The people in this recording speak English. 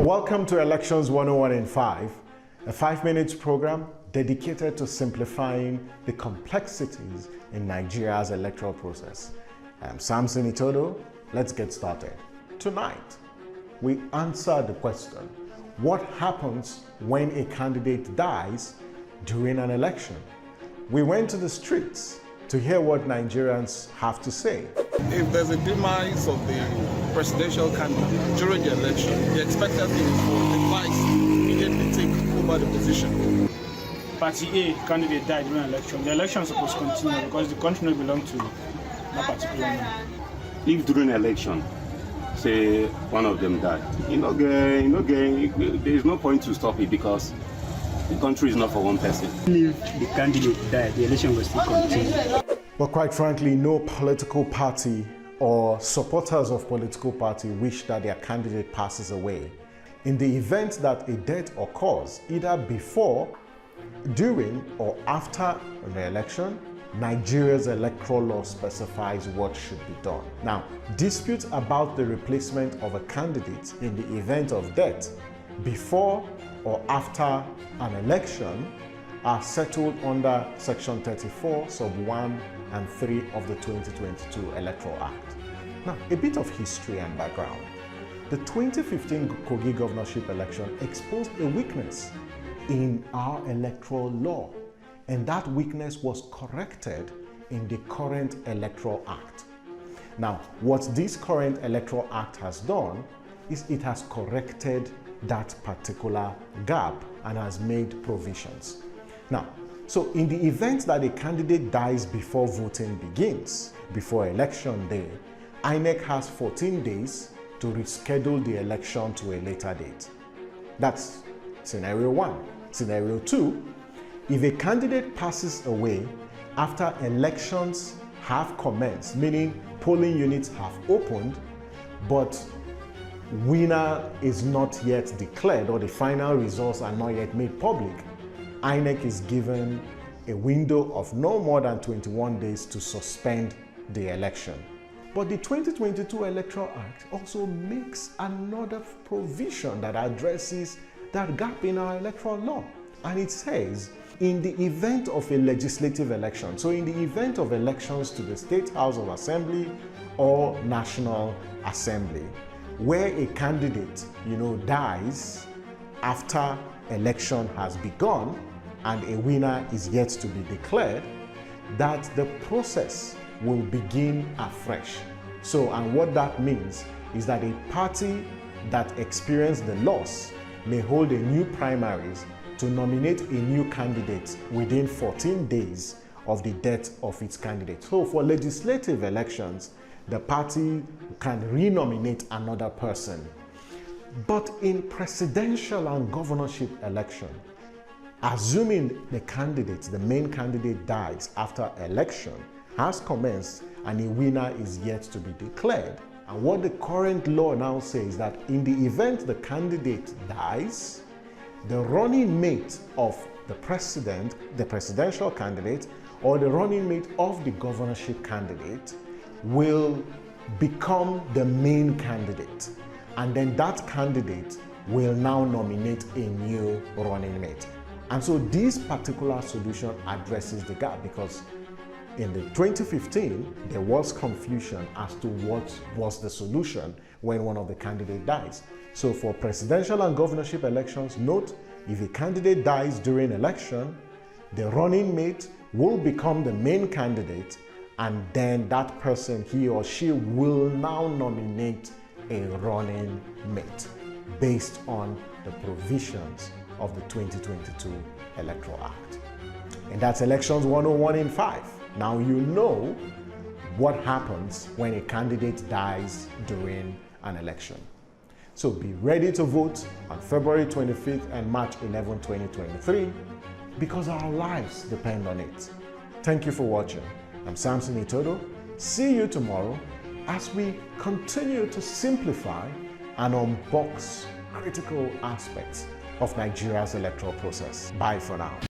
Welcome to Elections 101 in 5, a 5-minute program dedicated to simplifying the complexities in Nigeria's electoral process. I'm Samson Itodo. Let's get started. Tonight, we answer the question, what happens when a candidate dies during an election? We went to the streets to hear what Nigerians have to say. If there's a demise of the presidential candidate during the election, the expected thing is for the vice immediately take over the position. Party A candidate died during an election. The election is supposed to continue because the country doesn't belong to that particular man. If during election, say one of them died, there is no point to stop it because the country is not for one person. If the candidate died, the election will still continue. But quite frankly, no political party or supporters of political party wish that their candidate passes away. In the event that a death occurs, either before, during, or after the election, Nigeria's electoral law specifies what should be done. Now, disputes about the replacement of a candidate in the event of death before or after an election are settled under Section 34, Sub 1 and 3 of the 2022 Electoral Act. Now, a bit of history and background. The 2015 Kogi governorship election exposed a weakness in our electoral law, and that weakness was corrected in the current Electoral Act. Now, what this current Electoral Act has done is it has corrected that particular gap and has made provisions. Now, so in the event that a candidate dies before voting begins, before election day, INEC has 14 days to reschedule the election to a later date. That's scenario 1. Scenario 2, if a candidate passes away after elections have commenced, meaning polling units have opened, but winner is not yet declared or the final results are not yet made public, INEC is given a window of no more than 21 days to suspend the election. But the 2022 Electoral Act also makes another provision that addresses that gap in our electoral law. And it says, in the event of a legislative election, so in the event of elections to the State House of Assembly or National Assembly, where a candidate, dies after election has begun and a winner is yet to be declared, that the process will begin afresh. So, and what that means is that a party that experienced the loss may hold a new primaries to nominate a new candidate within 14 days of the death of its candidate. So for legislative elections, the party can renominate another person. But in presidential and governorship election, assuming the main candidate dies after election has commenced and a winner is yet to be declared, and what the current law now says that in the event the candidate dies, the running mate of the presidential candidate, or the running mate of the governorship candidate will become the main candidate. And then that candidate will now nominate a new running mate. And so this particular solution addresses the gap because in the 2015, there was confusion as to what was the solution when one of the candidates dies. So for presidential and governorship elections, note, if a candidate dies during election, the running mate will become the main candidate, and then that person, he or she, will now nominate a running mate based on the provisions of the 2022 Electoral Act. And that's Elections 101 in 5. Now you know what happens when a candidate dies during an election. So be ready to vote on February 25th and March 11, 2023, because our lives depend on it. Thank you for watching. I'm Samson Itodo. See you tomorrow as we continue to simplify and unbox critical aspects of Nigeria's electoral process. Bye for now.